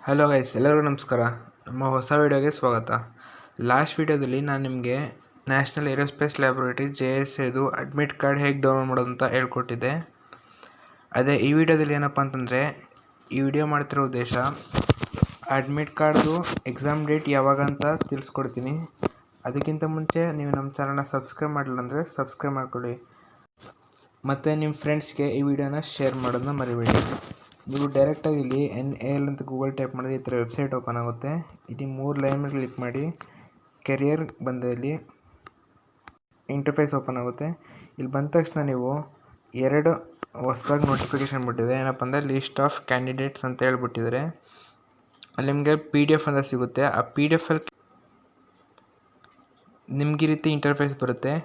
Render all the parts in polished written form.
Hello guys, ಎಲ್ಲರಿಗೂ ನಮಸ್ಕಾರ. ನಮ್ಮ ಹೊಸ ವಿಡಿಯೋಗೆ ಸ್ವಾಗತ. ಲಾಸ್ಟ್ ವಿಡಿಯೋದಲ್ಲಿ ನಾನು ನಿಮಗೆ ನ್ಯಾಷನಲ್ ಏರೋಸ್ಪೇಸ್ ಲ್ಯಾಬೊರೇಟರಿ JSAದು ಅಡ್ಮಿಟ್ ಕಾರ್ಡ್ ಹೇಗೆ ಡೌನ್ಲೋಡ್ ಮಾಡೋದು ಅಂತ ಹೇಳ್ಕೊಟ್ಟಿದ್ದೆ. ಅದೇ ಈ ವಿಡಿಯೋದಲ್ಲಿ ಏನಪ್ಪ ಅಂತಂದರೆ, ಈ ವಿಡಿಯೋ ಮಾಡ್ತಿರೋ ಉದ್ದೇಶ ಅಡ್ಮಿಟ್ ಕಾರ್ಡ್ದು ಎಕ್ಸಾಮ್ ಡೇಟ್ ಯಾವಾಗ ಅಂತ ತಿಳಿಸ್ಕೊಡ್ತೀನಿ. ಅದಕ್ಕಿಂತ ಮುಂಚೆ ನೀವು ನಮ್ಮ ಚಾನಲ್ನ ಸಬ್ಸ್ಕ್ರೈಬ್ ಮಾಡಿಲ್ಲ ಅಂದರೆ ಸಬ್ಸ್ಕ್ರೈಬ್ ಮಾಡ್ಕೊಳ್ಳಿ. ಮತ್ತು ನಿಮ್ಮ ಫ್ರೆಂಡ್ಸ್ಗೆ ಈ ವಿಡಿಯೋನ ಶೇರ್ ಮಾಡೋದನ್ನ ಮರಿಬೇಡಿ. ನೀವು ಡೈರೆಕ್ಟಾಗಿ ಇಲ್ಲಿ NAL ಅಂತ ಗೂಗಲ್ ಟೈಪ್ ಮಾಡಿದ್ರೆ ಈ ಥರ ವೆಬ್ಸೈಟ್ ಓಪನ್ ಆಗುತ್ತೆ. ಇಲ್ಲಿ 3 ಲೈನ್ ಮೇಲೆ ಕ್ಲಿಕ್ ಮಾಡಿ ಕೆರಿಯರ್ ಬಂದಲ್ಲಿ ಇಂಟರ್ಫೇಸ್ ಓಪನ್ ಆಗುತ್ತೆ. ಇಲ್ಲಿ ಬಂದ ತಕ್ಷಣ ನೀವು 2 ಹೊಸದಾಗಿ ನೋಟಿಫಿಕೇಶನ್ ಬಿಟ್ಟಿದೆ. ಏನಪ್ಪ ಅಂದರೆ ಲಿಸ್ಟ್ ಆಫ್ ಕ್ಯಾಂಡಿಡೇಟ್ಸ್ ಅಂತ ಹೇಳ್ಬಿಟ್ಟಿದ್ದಾರೆ. ಅಲ್ಲಿ ನಿಮಗೆ PDF ಅಂತ ಸಿಗುತ್ತೆ. ಆ PDF ಅಲ್ಲಿ ನಿಮ್ಗೆ ಈ ರೀತಿ ಇಂಟರ್ಫೇಸ್ ಬರುತ್ತೆ.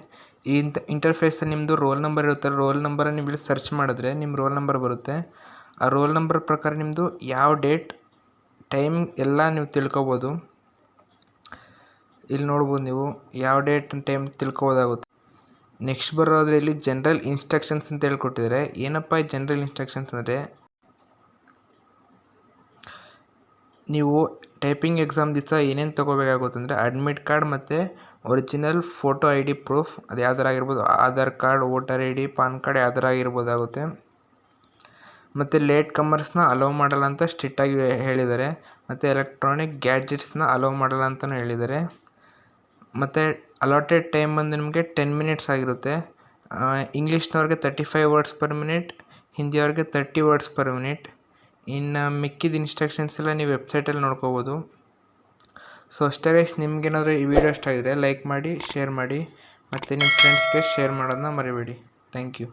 ಈ ಇಂಟರ್ಫೇಸಲ್ಲಿ ನಿಮ್ಮದು ರೋಲ್ ನಂಬರ್ ಇರುತ್ತೆ. ರೋಲ್ ನಂಬರ್ ನೀವು ಇಲ್ಲಿ ಸರ್ಚ್ ಮಾಡಿದ್ರೆ ನಿಮ್ಮ ರೋಲ್ ನಂಬರ್ ಬರುತ್ತೆ. ಆ ರೋಲ್ ನಂಬರ್ ಪ್ರಕಾರ ನಿಮ್ಮದು ಯಾವ ಡೇಟ್ ಟೈಮ್ ಎಲ್ಲ ನೀವು ತಿಳ್ಕೊಬೋದು. ಇಲ್ಲಿ ನೋಡ್ಬೋದು, ನೀವು ಯಾವ ಡೇಟ್ ಟೈಮ್ ತಿಳ್ಕೊಬೋದಾಗುತ್ತೆ. ನೆಕ್ಸ್ಟ್ ಬರೋದ್ರೆ ಇಲ್ಲಿ ಜನರಲ್ ಇನ್ಸ್ಟ್ರಕ್ಷನ್ಸ್ ಅಂತ ಹೇಳ್ಕೊಟ್ಟಿದ್ದಾರೆ. ಏನಪ್ಪ ಈ ಜನರಲ್ ಇನ್ಸ್ಟ್ರಕ್ಷನ್ಸ್ ಅಂದರೆ, ನೀವು ಟೈಪಿಂಗ್ ಎಕ್ಸಾಮ್ ದಿವಸ ಏನೇನು ತೊಗೋಬೇಕಾಗುತ್ತೆ ಅಂದರೆ ಅಡ್ಮಿಟ್ ಕಾರ್ಡ್ ಮತ್ತು ಒರಿಜಿನಲ್ ಫೋಟೋ ID ಪ್ರೂಫ್, ಅದು ಯಾವ್ದಾರು ಆಗಿರ್ಬೋದು. Aadhaar card, voter ID, PAN card ಯಾವ್ದಾರು ಆಗಿರ್ಬೋದಾಗುತ್ತೆ. ಮತ್ತು ಲೇಟ್ ಕಮರ್ಸ್ನ ಅಲೋ ಮಾಡಲ್ಲ ಅಂತ ಸ್ಟ್ರಿಕ್ಟಾಗಿ ಹೇಳಿದ್ದಾರೆ. ಮತ್ತು ಎಲೆಕ್ಟ್ರಾನಿಕ್ ಗ್ಯಾಡ್ಜೆಟ್ಸ್ನ ಅಲೋ ಮಾಡಲ್ಲ ಅಂತಲೂ ಹೇಳಿದ್ದಾರೆ. ಮತ್ತು ಅಲಾಟೆಡ್ ಟೈಮ್ ಬಂದು ನಿಮಗೆ 10 ಮಿನಿಟ್ಸ್ ಆಗಿರುತ್ತೆ. ಇಂಗ್ಲೀಷ್ನವ್ರಿಗೆ 35 ವರ್ಡ್ಸ್ ಪರ್ ಮಿನಿಟ್, ಹಿಂದಿಯವ್ರಿಗೆ 30 ವರ್ಡ್ಸ್ ಪರ್ ಮಿನಿಟ್. ಇನ್ನು ಮಿಕ್ಕಿದ ಇನ್ಸ್ಟ್ರಕ್ಷನ್ಸ್ ಎಲ್ಲ ನೀವು ವೆಬ್ಸೈಟಲ್ಲಿ ನೋಡ್ಕೋಬೋದು. ಸೊ ಅಷ್ಟೇ ಗೈಸ್, ನಿಮ್ಗೇನಾದರೂ ಈ ವಿಡಿಯೋ ಇಷ್ಟ ಆಗಿದ್ರೆ ಲೈಕ್ ಮಾಡಿ, ಶೇರ್ ಮಾಡಿ, ಮತ್ತು ನಿಮ್ಮ ಫ್ರೆಂಡ್ಸ್ಗೆ ಶೇರ್ ಮಾಡೋದನ್ನ ಮರಿಬೇಡಿ. Thank you.